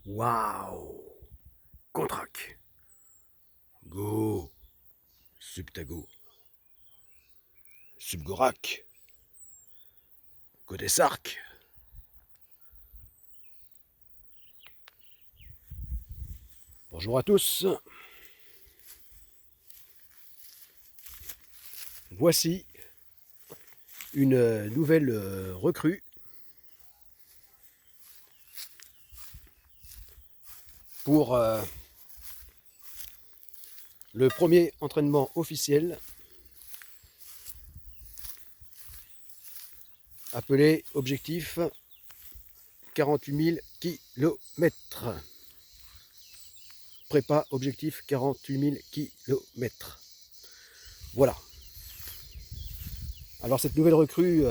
Waouh! Contrac. Go. Subtago. Subgorak. Godesark. Bonjour à tous. Voici une nouvelle recrue pour le premier entraînement officiel appelé objectif 48 000 km. Prépa objectif 48 000 km. Voilà. Alors cette nouvelle recrue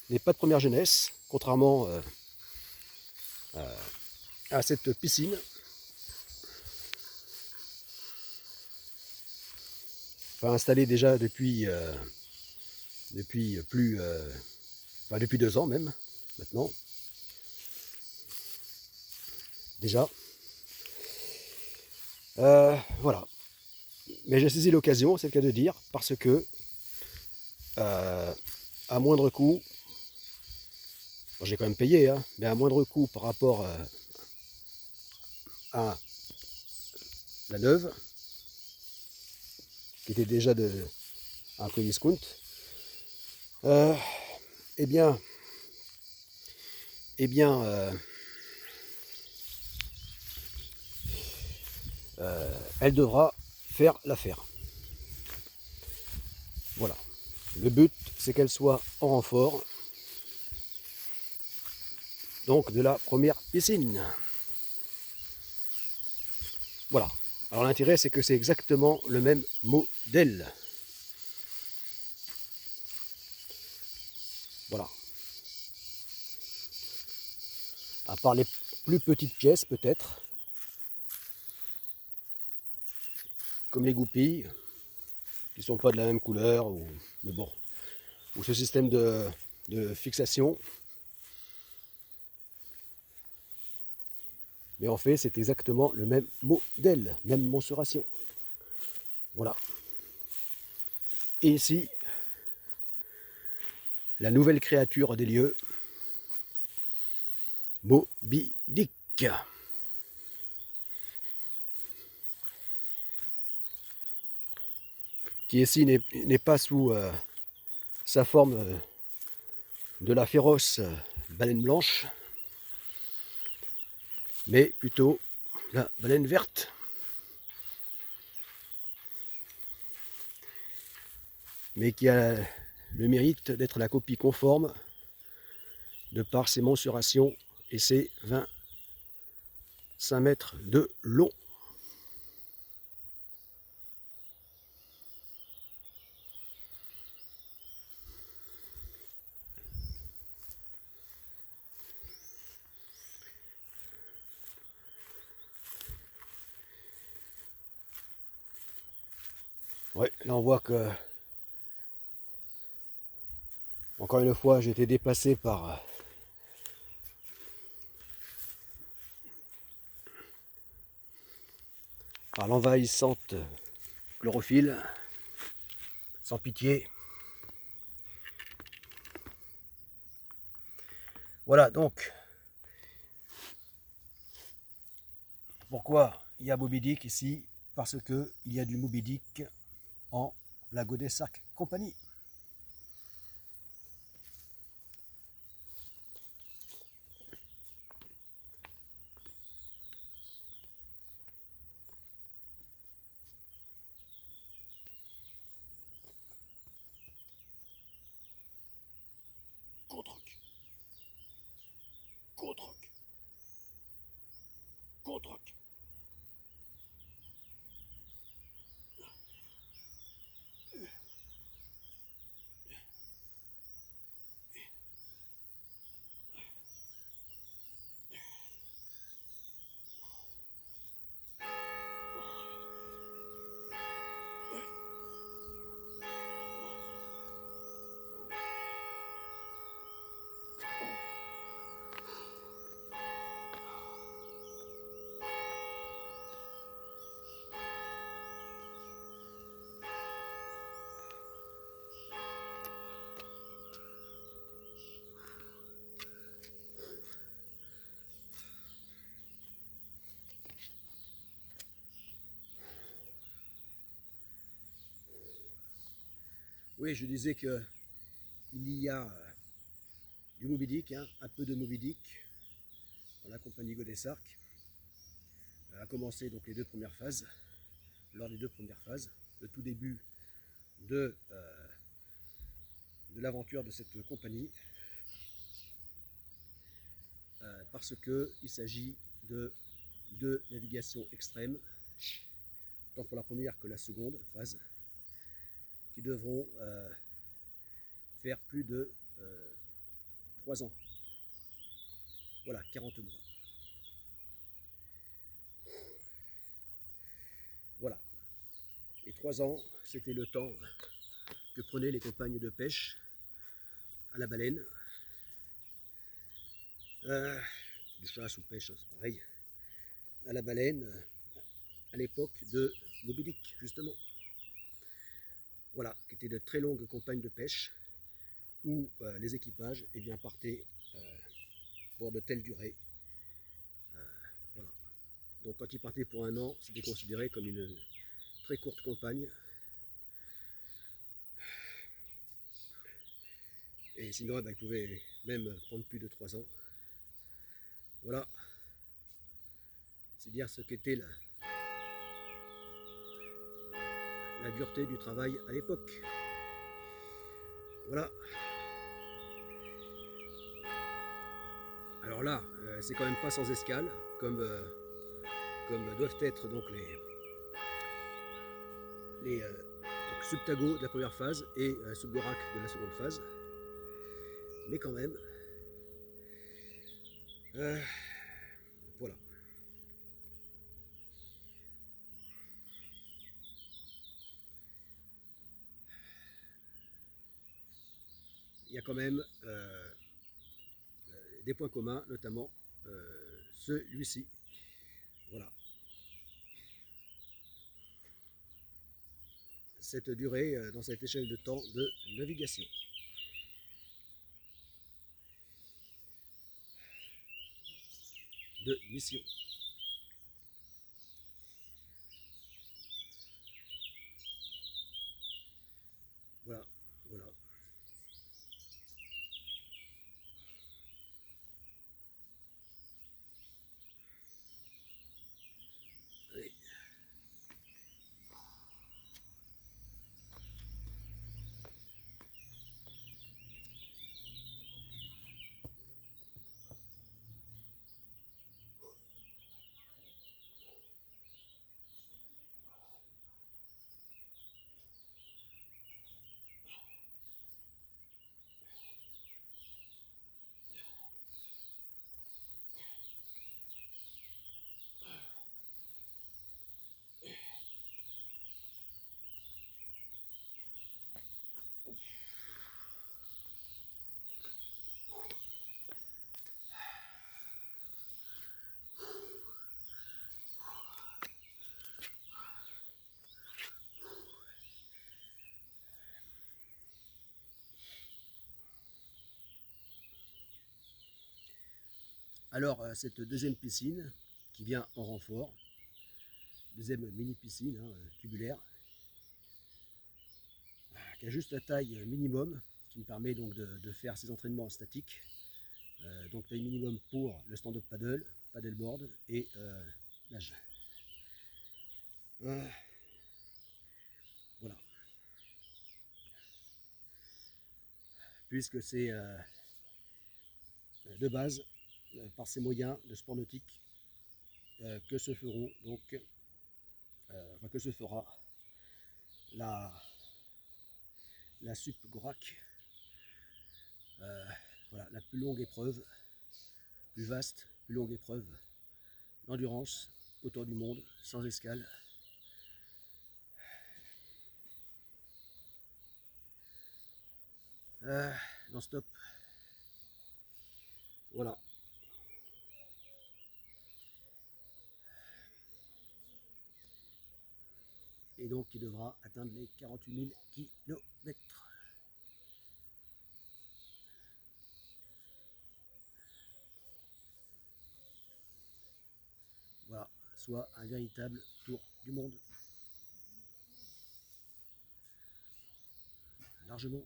n'est pas de première jeunesse, contrairement à cette piscine. Enfin, installée déjà depuis depuis 2 ans même, maintenant. Déjà. Voilà. Mais j'ai saisi l'occasion, c'est le cas de dire, parce que à moindre coût, bon, j'ai quand même payé, hein, mais à moindre coût par rapport à la neuve, qui était déjà à un prix discount, eh bien, eh bien elle devra faire l'affaire. Voilà. Le but, c'est qu'elle soit en renfort, donc de la première piscine. Voilà. Alors l'intérêt, c'est que c'est exactement le même modèle. Voilà. À part les plus petites pièces, peut-être, comme les goupilles, qui ne sont pas de la même couleur, mais bon, ou ce système de fixation. Mais en fait, c'est exactement le même modèle, même mensuration. Voilà. Et ici, la nouvelle créature des lieux, Moby Dick. Qui ici n'est pas sous sa forme de la féroce baleine blanche, mais plutôt la baleine verte. Mais qui a le mérite d'être la copie conforme de par ses mensurations et ses 25 mètres de long. Ouais, là on voit que, encore une fois, j'ai été dépassé par l'envahissante chlorophylle, sans pitié. Voilà donc pourquoi il y a Moby Dick ici, parce qu'il y a du Moby Dick en la Godesark Company. Contre-roc, contre-roc, contre-roc. Oui, je disais que il y a du Moby Dick, hein, un peu de Moby Dick dans la compagnie Godessark. A commencé donc les deux premières phases, lors des deux premières phases, le tout début de l'aventure de cette compagnie, parce qu'il s'agit de navigation extrême, tant pour la première que la seconde phase, qui devront faire plus de 3 ans. Voilà, 40 mois. Voilà. Et 3 ans, c'était le temps que prenaient les compagnes de pêche à la baleine. Du chasse ou pêche, c'est pareil. À la baleine, à l'époque de Moby Dick, justement. Voilà, qui étaient de très longues campagnes de pêche où les équipages partaient pour de telles durées. Voilà. Donc quand ils partaient pour 1 an, c'était considéré comme une très courte campagne. Et sinon, ils pouvaient même prendre plus de 3 ans. Voilà. C'est dire ce qu'était la dureté du travail à l'époque. Voilà. Alors là, c'est quand même pas sans escale, comme doivent être donc les Subtago de la première phase et Subgorak de la seconde phase. Mais quand même, voilà. Il y a quand même des points communs, notamment celui-ci. Voilà. Cette durée dans cette échelle de temps de navigation. De mission. Voilà, voilà. Allez. Alors, cette deuxième piscine qui vient en renfort, deuxième mini-piscine tubulaire, qui a juste la taille minimum, qui me permet donc de faire ces entraînements en statique. Donc taille minimum pour le stand-up paddle, paddleboard et nage. Voilà. Puisque c'est de base, par ces moyens de sport nautique, que se feront donc, que se fera la Subgorak, voilà, la plus longue épreuve, plus vaste, plus longue épreuve d'endurance autour du monde, sans escale. Non-stop. Voilà. Et donc il devra atteindre les 48 000 km. Voilà, soit un véritable tour du monde. largement.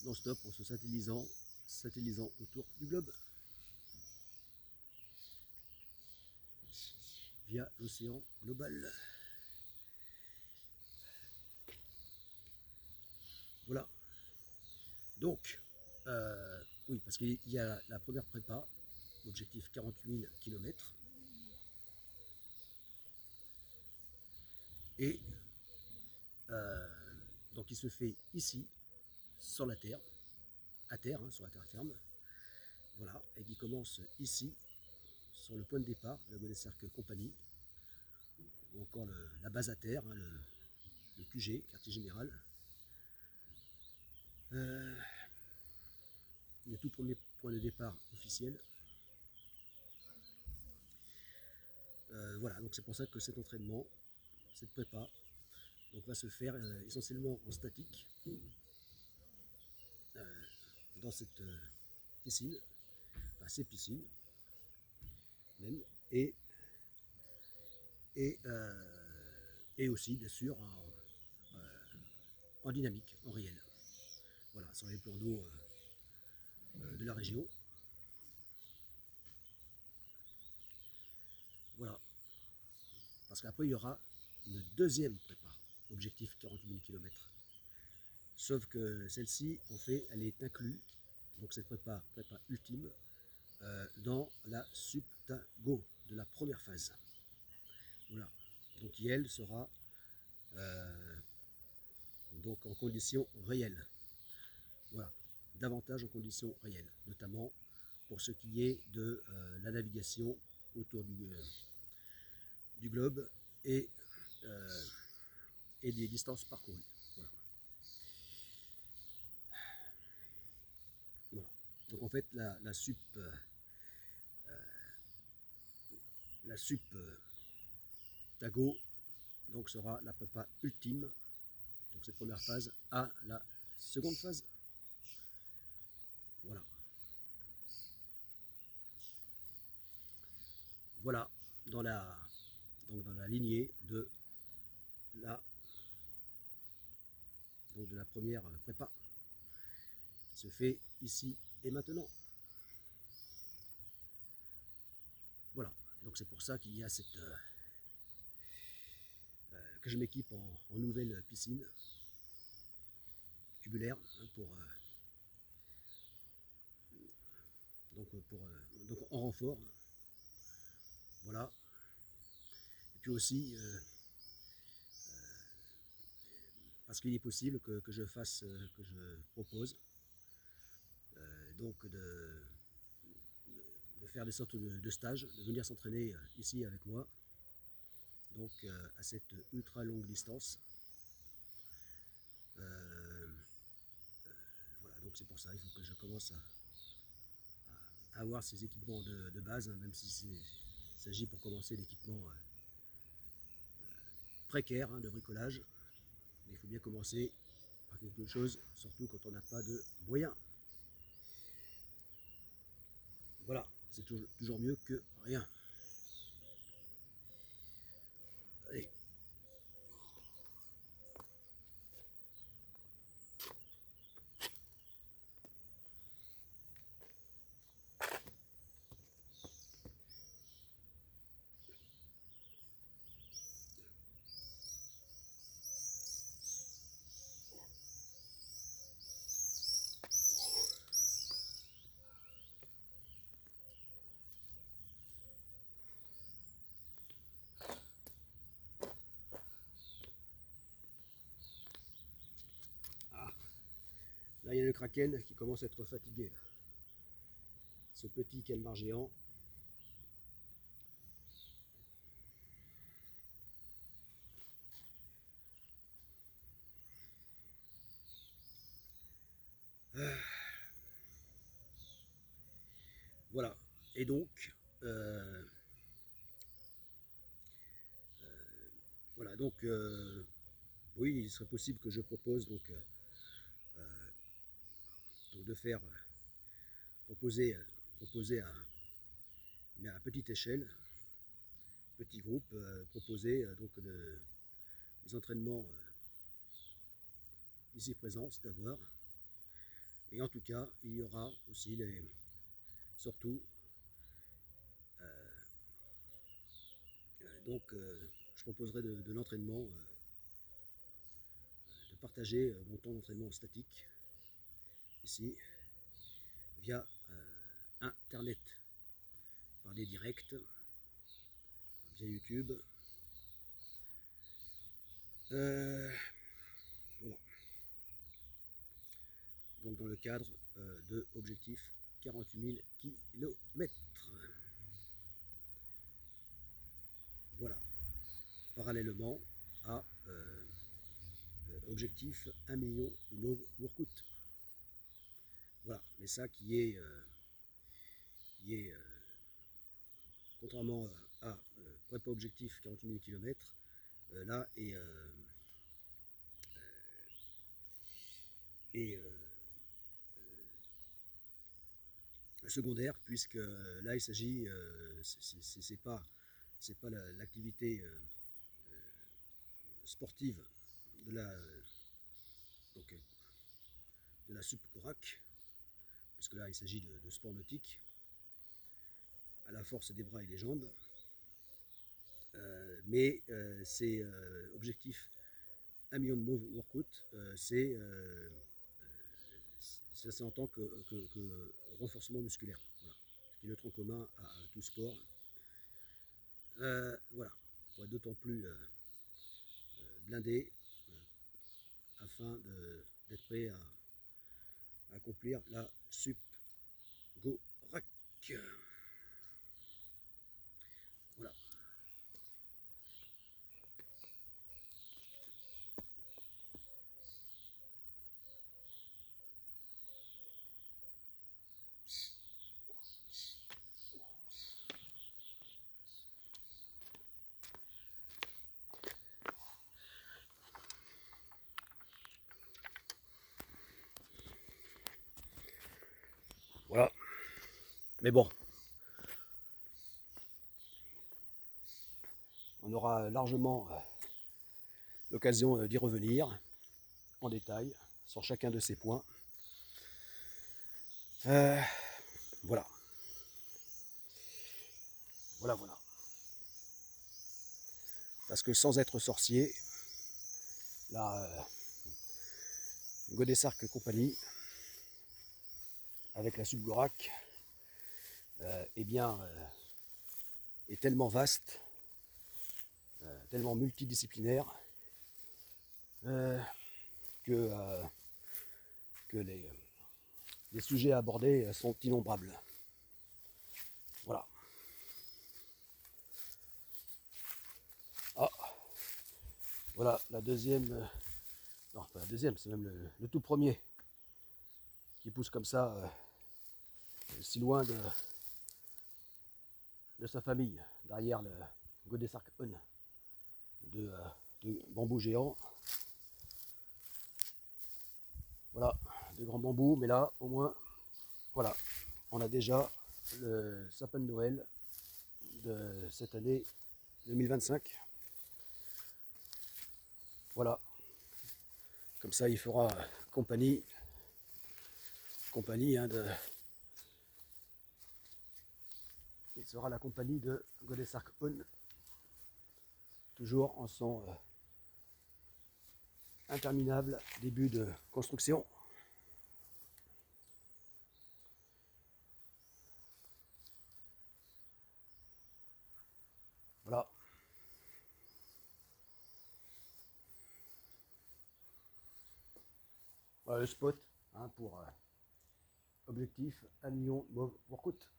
Non-stop en se satellisant autour du globe via l'océan global. Voilà. Donc, oui, parce qu'il y a la première prépa, objectif 48 000 km. Et donc il se fait ici, sur la Terre, à terre, hein, sur la terre ferme. Voilà, et qui commence ici, sur le point de départ de la Golden Circle Company, ou encore la base à terre, hein, le QG, quartier général. Le tout premier point de départ officiel. Voilà, donc c'est pour ça que cet entraînement, cette prépa, donc, va se faire essentiellement en statique dans cette piscine, enfin ces piscines même, et, et aussi bien sûr en dynamique, en réel. Voilà, sur les plans d'eau de la région. Voilà. Parce qu'après, il y aura une deuxième prépa, objectif 48 000 km. Sauf que celle-ci, en fait, elle est inclue, donc cette prépa ultime, dans la Subtago de la première phase. Voilà. Donc, qui elle sera donc en conditions réelles. Voilà. Davantage en conditions réelles, notamment pour ce qui est de la navigation autour du globe et des distances parcourues. Voilà. Voilà. Donc en fait, la sup Tago donc sera la prépa ultime, donc cette première phase, à la seconde phase. Voilà. Voilà, dans la lignée de la première prépa qui se fait ici et maintenant. Voilà, donc c'est pour ça qu'il y a cette que je m'équipe en nouvelle piscine tubulaire hein, donc en renfort. Voilà. Et puis aussi parce qu'il est possible que je fasse, que je propose donc de faire des sortes de stages, de venir s'entraîner ici avec moi, donc à cette ultra longue distance. Voilà, donc c'est pour ça, il faut que je commence à avoir ces équipements de base, hein, même si il s'agit pour commencer d'équipements précaires, hein, de bricolage. Mais il faut bien commencer par quelque chose, surtout quand on n'a pas de moyens. Voilà, c'est toujours mieux que rien. Allez. Ah, là il y a le kraken qui commence à être fatigué. Ce petit calmar géant. Voilà. Et donc, voilà. Donc, oui, il serait possible que je propose donc de faire proposer mais à petite échelle, petit groupe, proposer donc les entraînements ici présents, c'est à voir. Et en tout cas, il y aura aussi surtout je proposerai de l'entraînement, de partager mon temps d'entraînement statique ici via internet par des directs via YouTube. Voilà. Donc dans le cadre de objectif 48 000 km. Voilà. Parallèlement à objectif 1 million de MOV workout. Voilà. Mais ça qui est contrairement à prépa objectif 48 000 km, là est secondaire, puisque là il s'agit, c'est pas l'activité sportive de donc, de la SUP-CORAC, puisque là il s'agit de sport nautique à la force des bras et des jambes, mais c'est objectif 1 million de MOV workout, c'est en tant que renforcement musculaire, voilà. Ce qui est le tronc commun à tout sport. Voilà, pour être d'autant plus blindé afin d'être prêt à accomplir la SUP-GORAC. Voilà. Voilà. Mais bon, on aura largement l'occasion d'y revenir en détail sur chacun de ces points. Voilà. Voilà, voilà. Parce que sans être sorcier, la Godessarc Compagnie, avec la SUP-GORAC, eh bien, est tellement vaste, tellement multidisciplinaire, que les sujets abordés sont innombrables. Voilà. Ah, voilà la deuxième, non pas la deuxième, c'est même le tout premier qui pousse comme ça, si loin de sa famille, derrière le Godessarc On de bambous géants. Voilà, de grands bambous, mais là, au moins, voilà, on a déjà le sapin de Noël de cette année 2025. Voilà, comme ça il fera compagnie hein, il sera la compagnie de Godessarc On, toujours en son interminable début de construction. Voilà. Voilà le spot hein, pour objectif 1 million de workout.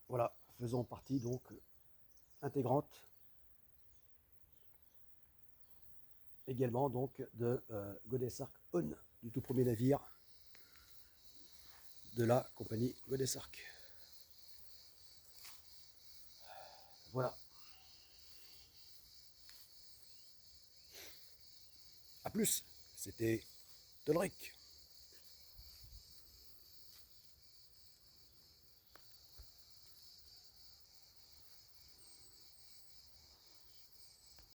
Voilà, faisant partie donc intégrante également donc de Godessarc On, du tout premier navire de la compagnie Godessarc. Voilà. A plus, c'était Tolric.